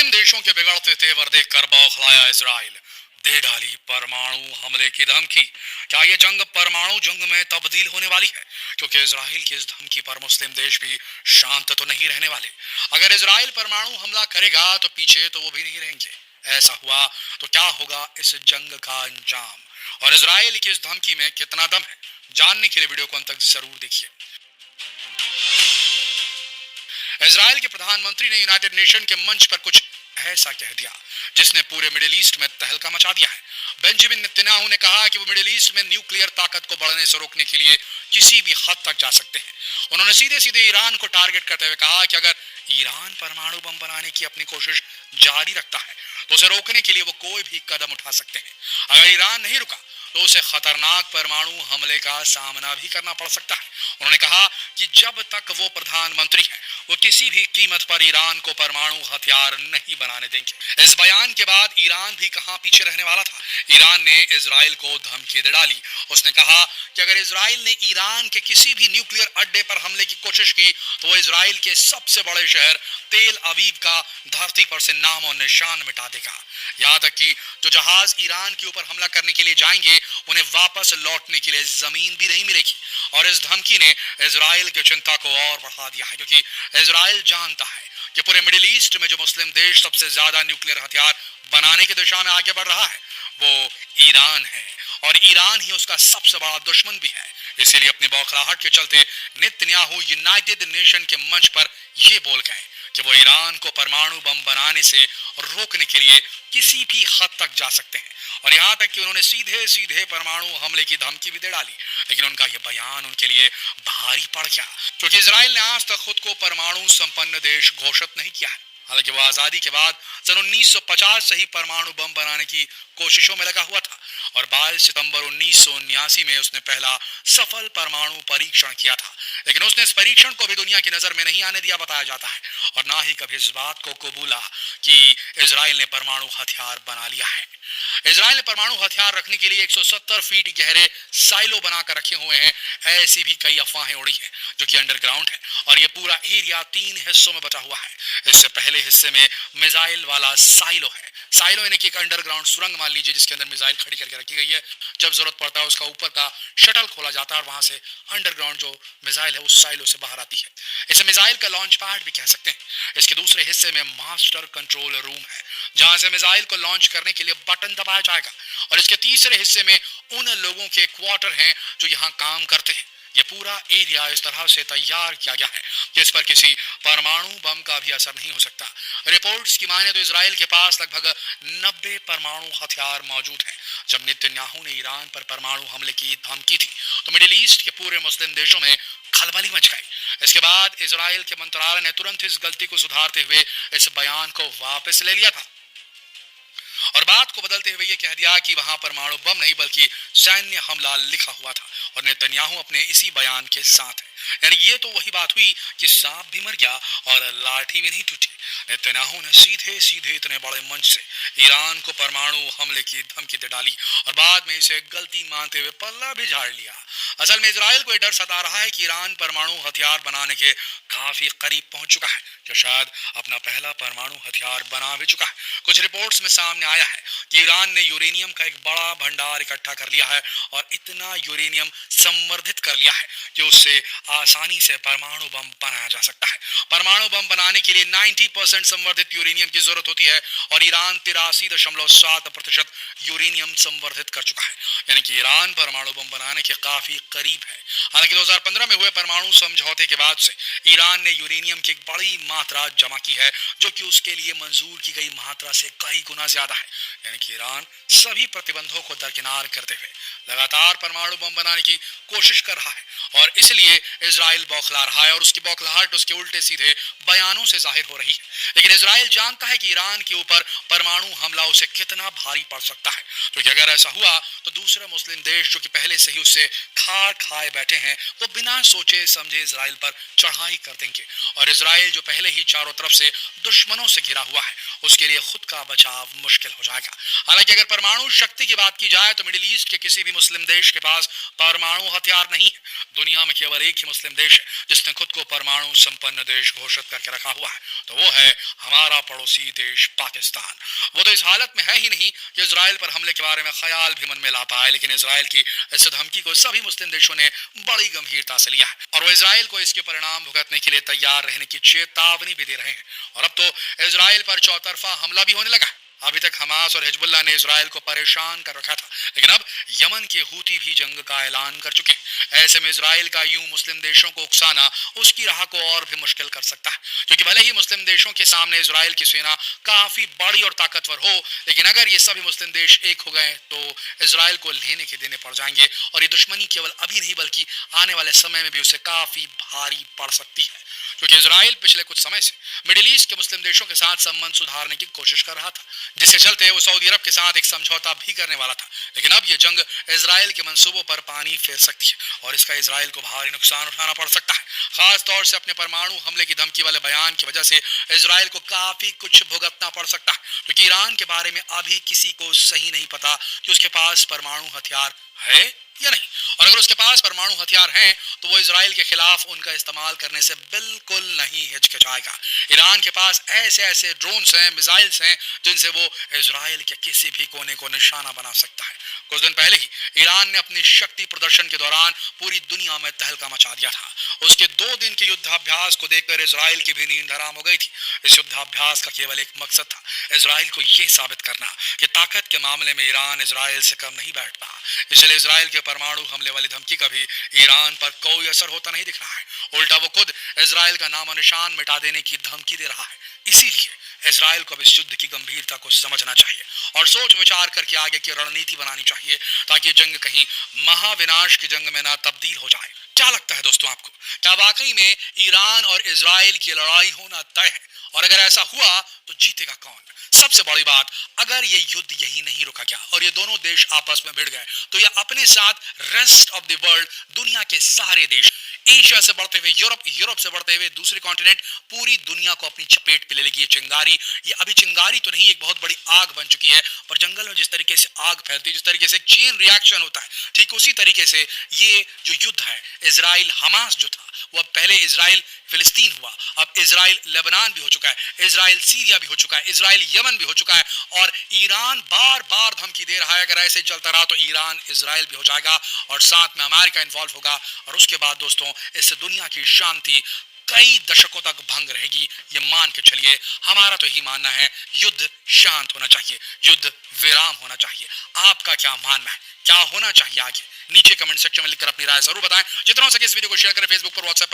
मुस्लिम देशों के बिगड़ते तेवर देखकर बौखलाया इजराइल, दे डाली परमाणु हमले की धमकी। क्या ये जंग परमाणु जंग में तब्दील होने वाली है? क्योंकि इजराइल की इस धमकी पर मुस्लिम देश भी शांत तो नहीं रहने वाले। अगर इजराइल परमाणु हमला करेगा तो पीछे तो वो भी नहीं रहेंगे। ऐसा हुआ तो क्या होगा इस जंग का अंजाम, और इजराइल की इस धमकी में कितना दम है, जानने के लिए वीडियो को अंत तक जरूर देखिए। इजराइल के प्रधानमंत्री ने यूनाइटेड नेशन के मंच पर कुछ ऐसा कह दिया जिसने पूरे मिडिल ईस्ट में तहलका मचा दिया है। बेंजामिन नेतन्याहू ने कहा कि वो मिडिल ईस्ट में न्यूक्लियर ताकत को बढ़ने से रोकने के लिए किसी भी हद तक जा सकते हैं। उन्होंने सीधे सीधे ईरान को टारगेट करते हुए कहा कि अगर ईरान परमाणु बम बनाने की अपनी कोशिश जारी रखता है तो उसे रोकने के लिए वो कोई भी कदम उठा सकते हैं। अगर ईरान नहीं रुका तो उसे खतरनाक परमाणु हमले का सामना भी करना पड़ सकता है। उन्होंने कहा कि जब तक वो प्रधानमंत्री है वो किसी भी कीमत पर ईरान को परमाणु हथियार नहीं बनाने देंगे। इस बयान के बाद ईरान भी कहां पीछे रहने वाला था। ईरान ने इजराइल को धमकी दे डाली। उसने कहा कि अगर इजराइल ने ईरान के किसी भी न्यूक्लियर अड्डे पर हमले की कोशिश की तो वो इजराइल के सबसे बड़े शहर तेल अवीव का धरती पर से नामो निशान मिटा देगा। यहाँ तक कि जो जहाज ईरान के ऊपर हमला करने के लिए जाएंगे उन्हें वापस लौटने के लिए जमीन भी नहीं मिलेगी। और इस धमकी ने इजराइल की चिंता को और बढ़ा दिया है, क्योंकि इजराइल जानता है कि पूरे मिडिल ईस्ट में जो मुस्लिम देश सबसे ज्यादा न्यूक्लियर हथियार बनाने की दिशा में आगे बढ़ रहा है वो ईरान है, और ईरान ही उसका सबसे बड़ा दुश्मन भी है। इसीलिए अपनी बौखलाहट के चलते नेतन्याहू यूनाइटेड नेशन के मंच पर यह बोल गए कि वो ईरान को परमाणु बम बनाने से रोकने के लिए किसी भी हद तक जा सकते हैं। और यहाँ तक कि उन्होंने सीधे सीधे परमाणु हमले की धमकी भी दे डाली। लेकिन उनका यह बयान उनके लिए भारी पड़ गया, क्योंकि इजराइल ने आज तक खुद को परमाणु संपन्न देश घोषित नहीं किया है। हालांकि वो आजादी के बाद सन 1950 से ही परमाणु बम बनाने की कोशिशों में लगा हुआ था, और 22 सितंबर 1979 में उसने पहला सफल परमाणु परीक्षण किया था। लेकिन उसने इस परीक्षण को भी दुनिया की नजर में नहीं आने दिया, बताया जाता है, और ना ही कभी इस बात को कबूला कि इजराइल ने परमाणु हथियार बना लिया है। इजराइल ने परमाणु हथियार रखने के लिए 170 फीट गहरे साइलो बनाकर रखे हुए हैं। ऐसी भी कई अफवाहें उड़ी हैं जो कि अंडरग्राउंड है, और ये पूरा एरिया 3 हिस्सों में बटा हुआ है। इससे पहले हिस्से में मिसाइल वाला साइलो है। साइलो यानी कि एक अंडरग्राउंड सुरंग मान लीजिए जिसके अंदर मिसाइल खड़ी करके रखी गई है। जब जरूरत पड़ता है उसका ऊपर का शटल खोला जाता है और वहां से अंडरग्राउंड जो मिसाइल है उस साइलो से बाहर आती है। इसे मिसाइल का लॉन्च पैड भी कह सकते हैं। इसके दूसरे हिस्से में मास्टर कंट्रोल रूम है जहां से मिसाइल को लॉन्च करने के लिए बटन दबाया जाएगा, और इसके तीसरे हिस्से में उन लोगों के क्वार्टर हैं जो यहाँ काम करते हैं। ये पूरा एरिया इस तरह से तैयार किया गया है कि इस पर किसी परमाणु बम का भी असर नहीं हो सकता। रिपोर्ट्स की माने तो इजराइल के पास लगभग 90 परमाणु हथियार मौजूद हैं। जब नेतन्याहू ने ईरान पर परमाणु हमले की धमकी थी तो मिडिल ईस्ट के पूरे मुस्लिम देशों में खलबली मच गई। इसके बाद इजराइल के मंत्रालय ने तुरंत इस गलती को सुधारते हुए इस बयान को वापस ले लिया था और बात को बदलते हुए ये कह दिया कि वहां परमाणु बम नहीं बल्कि सैन्य हमला लिखा हुआ था, और नेतन्याहू अपने इसी बयान के साथ है। यानी ये तो वही बात हुई कि सांप भी मर गया और लाठी भी नहीं टूटी। नेतन्याहू ने सीधे सीधे इतने बड़े मंच से ईरान को परमाणु हमले की धमकी दे डाली और बाद में इसे गलती मानते हुए पल्ला भी झाड़ लिया। असल में इजराइल को डर सता रहा है कि ईरान परमाणु हथियार बनाने के काफी करीब पहुंच चुका है, जो शायद अपना पहला परमाणु हथियार बना भी चुका है। कुछ रिपोर्ट्स में सामने आया है कि ईरान ने यूरेनियम का एक बड़ा भंडार इकट्ठा कर लिया है और इतना यूरेनियम संवर्धित कर लिया है कि उससे आसानी से परमाणु बम बनाया जा सकता है। परमाणु बम बनाने के लिए 90% संवर्धित यूरेनियम की जरूरत होती है, और ईरान 83.7% यूरेनियम संवर्धित कर चुका है। यानी कि ईरान परमाणु बम बनाने के काफी करीब है। हालांकि 2015 में हुए परमाणु समझौते के बाद से ईरान ने यूरेनियम की एक बड़ी मात्रा जमा की है, जो कि उसके लिए मंजूर की गई मात्रा से कई गुना ज्यादा है। यानी कि ईरान सभी प्रतिबंधों को दरकिनार करते हुए लगातार परमाणु बम बनाने की कोशिश कर रहा है, और इसलिए इजराइल बौखला रहा है, और उसकी बौखलाहट उसके उल्टे सीधे बयानों से जाहिर हो रही है। लेकिन इजराइल जानता है कि ईरान के ऊपर परमाणु हमला उसे कितना भारी पड़ सकता है, क्योंकि अगर ऐसा हुआ तो दूसरे मुस्लिम देश जो कि पहले से ही उससे खार खाए बैठे हैं वो बिना सोचे समझे इजराइल पर चढ़ाई कर देंगे और इजराइल जो पहले ही चारों तरफ से दुश्मनों से घिरा हुआ है उसके लिए खुद का बचाव मुश्किल हो जाएगा। हालांकि अगर परमाणु शक्ति की बात की जाए तो मिडिल ईस्ट के किसी भी मुस्लिम देश के पास परमाणु हथियार नहीं है। दुनिया में केवल एक ही मुस्लिम देश है जिसने खुद को परमाणु संपन्न देश घोषित करके रखा हुआ है, तो वो है हमारा पड़ोसी देश पाकिस्तान। वो तो इस हालत में है ही नहीं कि इजराइल पर हमले के बारे में ख्याल भी मन में ला पाए, लेकिन इजराइल की इस धमकी को सभी मुस्लिम देशों ने बड़ी गंभीरता से लिया है और वो इजराइल को इसके परिणाम भुगतने के लिए तैयार रहने की चेतावनी भी दे रहे हैं। और अब तो इजराइल पर चौतरफा हमला भी होने लगा है। अभी तक हमास और हिजबुल्लाह ने इजराइल को परेशान कर रखा था, लेकिन अब यमन के हूती भी जंग का ऐलान कर चुके हैं। ऐसे में इजराइल का यूं मुस्लिम देशों को उकसाना उसकी राह को और भी मुश्किल कर सकता है, क्योंकि भले ही मुस्लिम देशों के सामने इजराइल की सेना काफी बड़ी और ताकतवर हो, लेकिन अगर ये सभी मुस्लिम देश एक हो गए तो इजराइल को लेने के देने पड़ जाएंगे और ये दुश्मनी केवल अभी नहीं बल्कि आने वाले समय में भी उसे काफी भारी पड़ सकती है। क्योंकि इजराइल पिछले कुछ समय से मिडिल ईस्ट के मुस्लिम देशों के साथ संबंध सुधारने की कोशिश कर रहा था, जिसके चलते वो सऊदी अरब के साथ एक समझौता भी करने वाला था। लेकिन अब ये जंग इजराइल के मंसूबों पर पानी फेर सकती है और इसका इजराइल को भारी नुकसान उठाना पड़ सकता है। खास तौर से अपने परमाणु हमले की धमकी वाले बयान की वजह से इजराइल को काफी कुछ भुगतना पड़ सकता है, क्योंकि ईरान के बारे में अभी किसी को सही नहीं पता कि उसके पास परमाणु हथियार है या नहीं, और अगर उसके पास परमाणु हथियार हैं तो वो इजराइल के खिलाफ उनका इस्तेमाल करने से बिल्कुल नहीं हिचकिचाएगा। ईरान के पास ऐसे ऐसे ड्रोन्स हैं, मिसाइल्स हैं जिनसे वो इजराइल के किसी भी कोने को निशाना बना सकता है। कुछ दिन पहले ही ईरान ने अपनी शक्ति प्रदर्शन के दौरान पूरी दुनिया में तहलका मचा दिया था। उसके 2 दिन के युद्धाभ्यास को देखकर इजराइल की भी नींद हराम हो गई थी। इस युद्धाभ्यास का केवल एक मकसद था, इजराइल को यह साबित करना कि ताकत के मामले में ईरान इजराइल से कम नहीं बैठता। इसलिए इजराइल के परमाणु हमले वाली धमकी का भी ईरान पर कोई असर होता नहीं दिख रहा है। उल्टा वो खुद इजराइल का नामो निशान मिटा देने की धमकी दे रहा है। इसीलिए इजराइल को अब इस युद्ध की गंभीरता को समझना चाहिए और सोच विचार करके आगे की रणनीति बनानी चाहिए, ताकि जंग कहीं महाविनाश की जंग में ना तब्दील हो जाए। क्या लगता है दोस्तों आपको, क्या वाकई में ईरान और इजराइल की लड़ाई होना तय है? और अगर ऐसा हुआ तो जीतेगा कौन? सबसे बड़ी बात, अगर ये युद्ध यही नहीं रुका गया और ये दोनों देश आपस में भिड़ गए तो ये अपने साथ रेस्ट ऑफ द वर्ल्ड, दुनिया के सारे देश, एशिया से बढ़ते हुए यूरोप, यूरोप से बढ़ते हुए दूसरे कॉन्टिनेंट, पूरी दुनिया को अपनी चपेट पे ले लेगी। ये चिंगारी, ये अभी चिंगारी तो नहीं, एक बहुत बड़ी आग बन चुकी है। पर जंगल में जिस तरीके से आग फैलती है, जिस तरीके से चेन रिएक्शन होता है, ठीक उसी तरीके से ये जो युद्ध है इजराइल हमास जो था, वो अब पहले इजराइल फिलिस्तीन हुआ, अब इजराइल लेबनान भी हो चुका है, इजराइल सीरिया भी हो चुका है, इजराइल यमन भी हो चुका है और ईरान बार बार धमकी दे रहा है अगर ऐसे चलता रहा तो ईरान इजराइल भी हो जाएगा और साथ में अमेरिका इन्वॉल्व होगा। और उसके बाद दोस्तों इस दुनिया की शांति कई दशकों तक भंग रहेगी। ये मान के चलिए, हमारा तो यही मानना है, युद्ध शांत होना चाहिए, युद्ध विराम होना चाहिए। आपका क्या मानना है, क्या होना चाहिए आगे? नीचे कमेंट सेक्शन में लिखकर अपनी राय जरूर बताएं। जितना हो सके इस वीडियो को शेयर करें, फेसबुक पर, व्हाट्सएप पर।